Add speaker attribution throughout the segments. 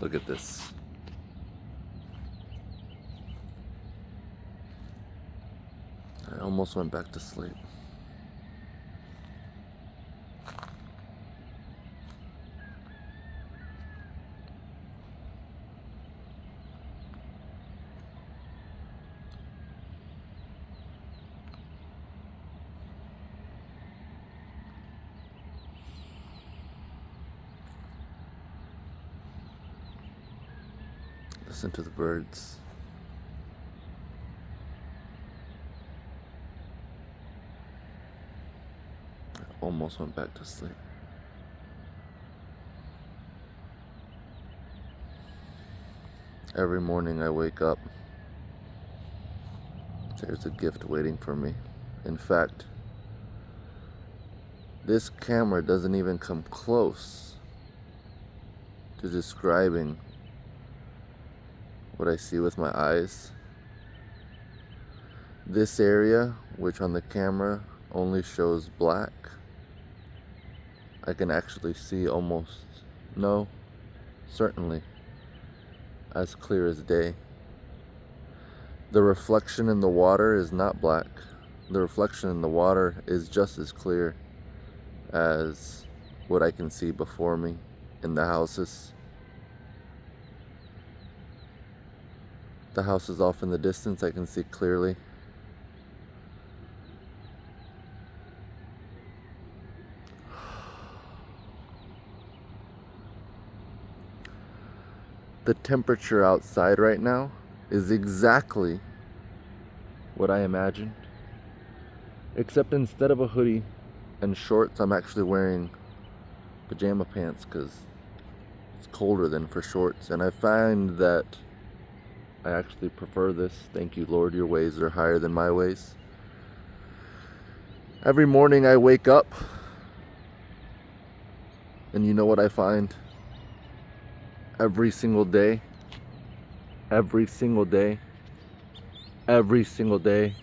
Speaker 1: Look at this. I almost went back to sleep. Listen to the birds. I almost went back to sleep. Every morning I wake up, there's a gift waiting for me. In fact, this camera doesn't even come close to describing what I see with my eyes. This area, which on the camera only shows black, I can actually see certainly as clear as day. The reflection in the water is not black. The reflection in the water is just as clear as what I can see before me in the houses. The house is off in the distance, I can see clearly. The temperature outside right now is exactly what I imagined. Except instead of a hoodie and shorts, I'm actually wearing pajama pants because it's colder than for shorts. And I find that I actually prefer this. Thank you, Lord, your ways are higher than my ways. Every morning I wake up, and you know what I find? Every single day, every single day, every single day,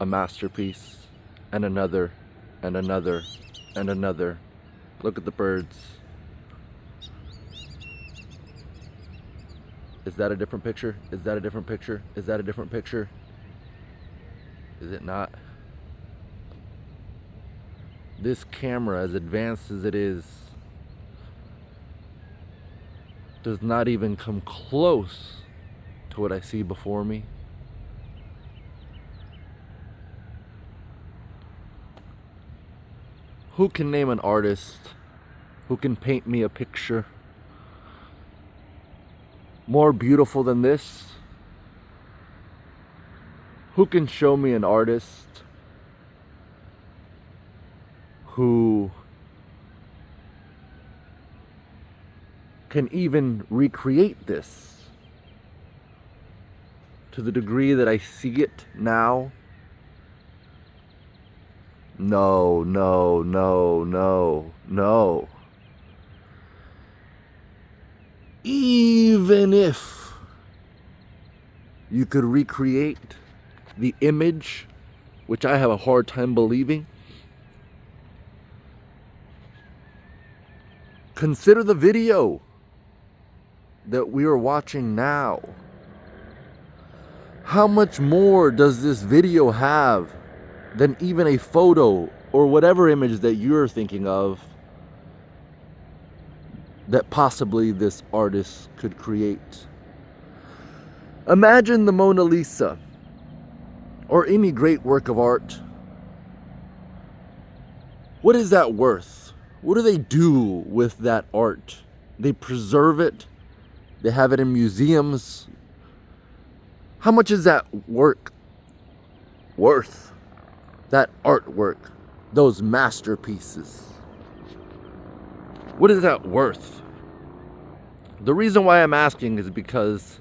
Speaker 1: a masterpiece, and another, and another, and another. Look at the birds. Is that a different picture? Is that a different picture? Is that a different picture? Is it not? This camera, as advanced as it is, does not even come close to what I see before me. Who can name an artist who can paint me a picture more beautiful than this? Who can show me an artist who can even recreate this to the degree that I see it now? No, no, no, no, no. Even if you could recreate the image, which I have a hard time believing, consider the video that we are watching now. How much more does this video have than even a photo or whatever image that you're thinking of that possibly this artist could create? Imagine the Mona Lisa or any great work of art. What is that worth? What do they do with that art? They preserve it. They have it in museums. How much is that work worth? That artwork, those masterpieces. What is that worth? The reason why I'm asking is because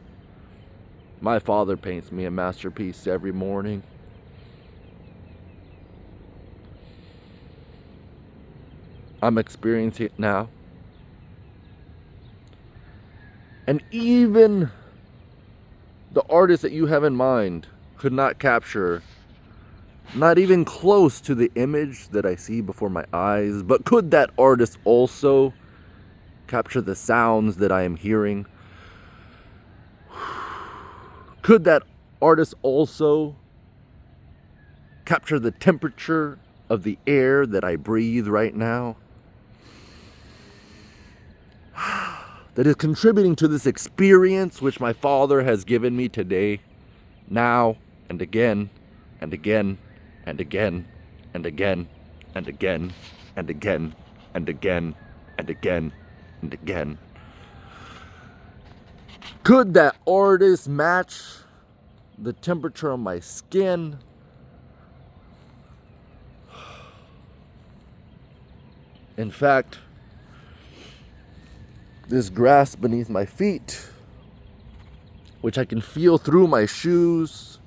Speaker 1: my father paints me a masterpiece every morning. I'm experiencing it now. And even the artist that you have in mind could not capture, not even close to the image that I see before my eyes. But could that artist also capture the sounds that I am hearing? Could that artist also capture the temperature of the air that I breathe right now? That is contributing to this experience which my Father has given me today, now, and again, and again, and again, and again, and again, and again, and again, and again, and again. Could that artist match the temperature of my skin? In fact, this grass beneath my feet, which I can feel through my shoes.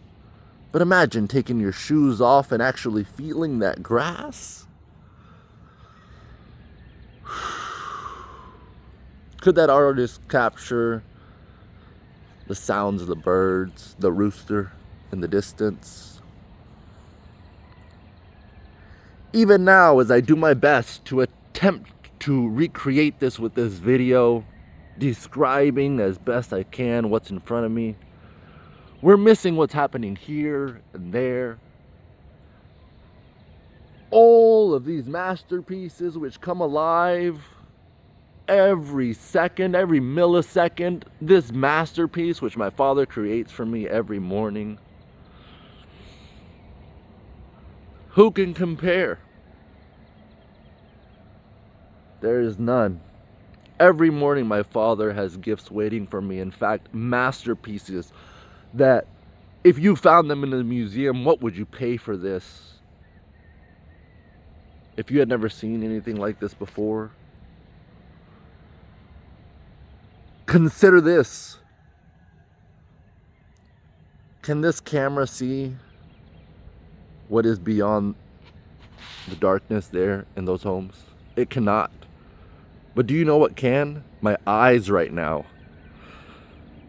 Speaker 1: But imagine taking your shoes off and actually feeling that grass. Could that artist capture the sounds of the birds, the rooster in the distance? Even now, as I do my best to attempt to recreate this with this video, describing as best I can what's in front of me, we're missing what's happening here and there. All of these masterpieces which come alive every second, every millisecond, this masterpiece which my Father creates for me every morning. Who can compare? There is none. Every morning my Father has gifts waiting for me. In fact, masterpieces that if you found them in a museum, what would you pay for this? If you had never seen anything like this before. Consider this. Can this camera see what is beyond the darkness there in those homes? It cannot. But do you know what can? My eyes right now.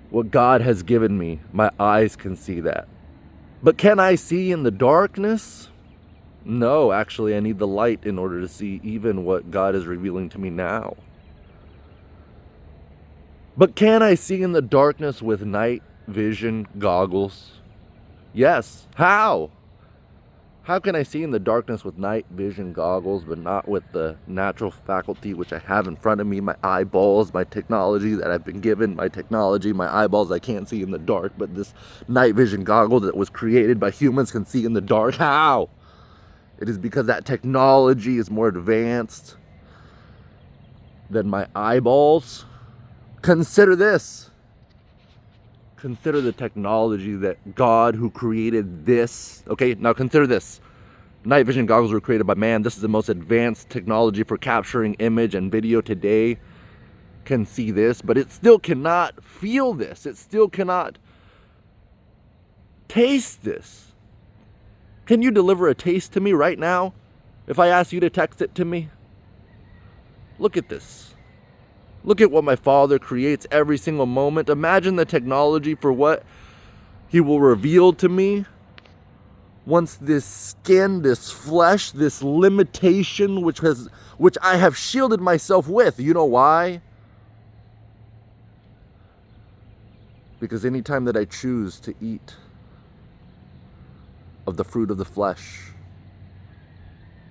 Speaker 1: What God has given me, my eyes can see that. But can I see in the darkness? No, actually, I need the light in order to see even what God is revealing to me now. But can I see in the darkness with night vision goggles? Yes. How? How can I see in the darkness with night vision goggles, but not with the natural faculty which I have in front of me, my eyeballs, my technology that I've been given, my technology, my eyeballs I can't see in the dark, but this night vision goggle that was created by humans can see in the dark? How? It is because that technology is more advanced than my eyeballs. Consider this. Consider the technology that God, who created this, okay, now consider this. Night vision goggles were created by man. This is the most advanced technology for capturing image and video today. Can see this, but it still cannot feel this. It still cannot taste this. Can you deliver a taste to me right now if I ask you to text it to me? Look at this. Look at what my Father creates every single moment. Imagine the technology for what He will reveal to me once this skin, this flesh, this limitation which I have shielded myself with. You know why? Because anytime that I choose to eat of the fruit of the flesh,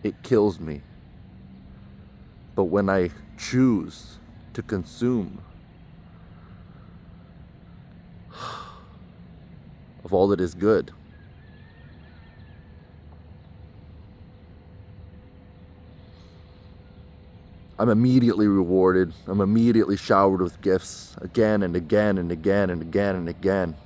Speaker 1: it kills me. But when I choose to consume of all that is good, I'm immediately rewarded. I'm immediately showered with gifts again and again and again and again and again.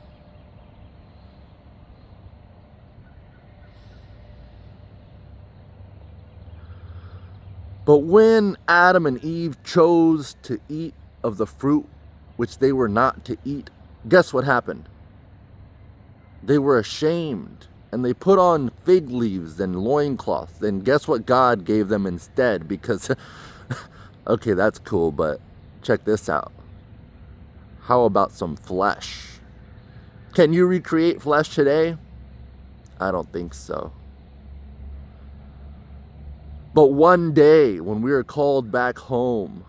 Speaker 1: But when Adam and Eve chose to eat of the fruit which they were not to eat, guess what happened? They were ashamed and they put on fig leaves and loincloths. And guess what God gave them instead? Because, okay, that's cool, but check this out. How about some flesh? Can you recreate flesh today? I don't think so. But one day, when we are called back home,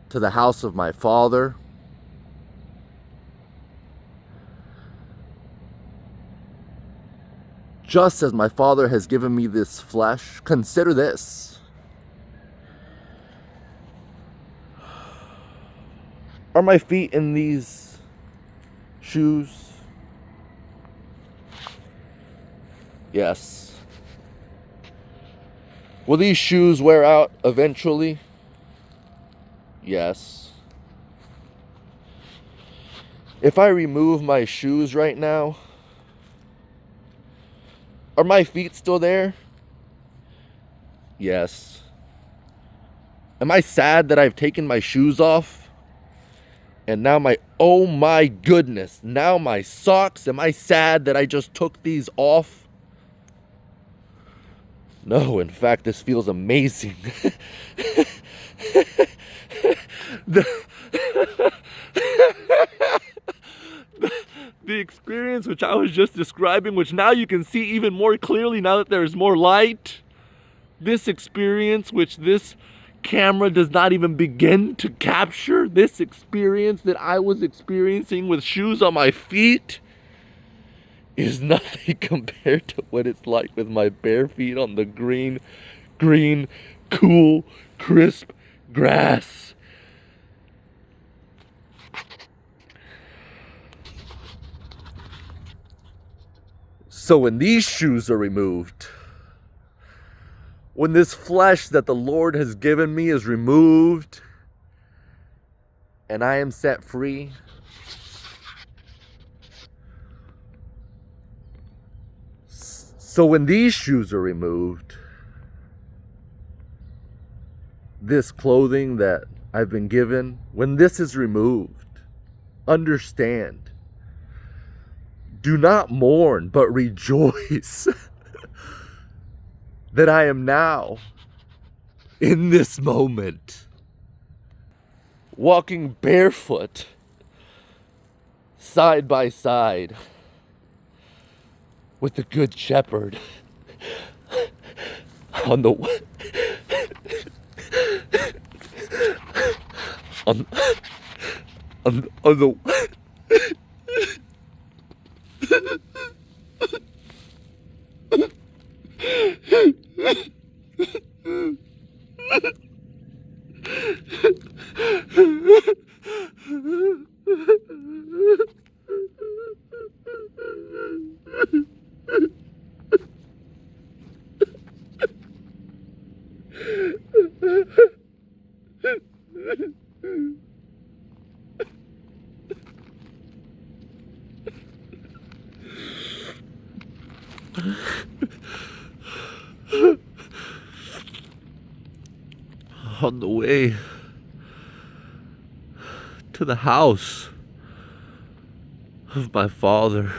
Speaker 1: to the house of my father. Just as my Father has given me this flesh, consider this. Are my feet in these shoes? Yes. Will these shoes wear out eventually? Yes. If I remove my shoes right now, are my feet still there? Yes. Am I sad that I've taken my shoes off? And now oh my goodness, now my socks, am I sad that I just took these off? No, in fact, this feels amazing. The experience which I was just describing, which now you can see even more clearly now that there's more light. This experience which this camera does not even begin to capture, this experience that I was experiencing with shoes on my feet, is nothing compared to what it's like with my bare feet on the green, cool, crisp grass. So when these shoes are removed, when this flesh that the Lord has given me is removed, and I am set free, so when these shoes are removed, this clothing that I've been given, when this is removed, understand, do not mourn, but rejoice that I am now, in this moment, walking barefoot, side by side, with the Good Shepherd on the on the on the way to the house of my Father.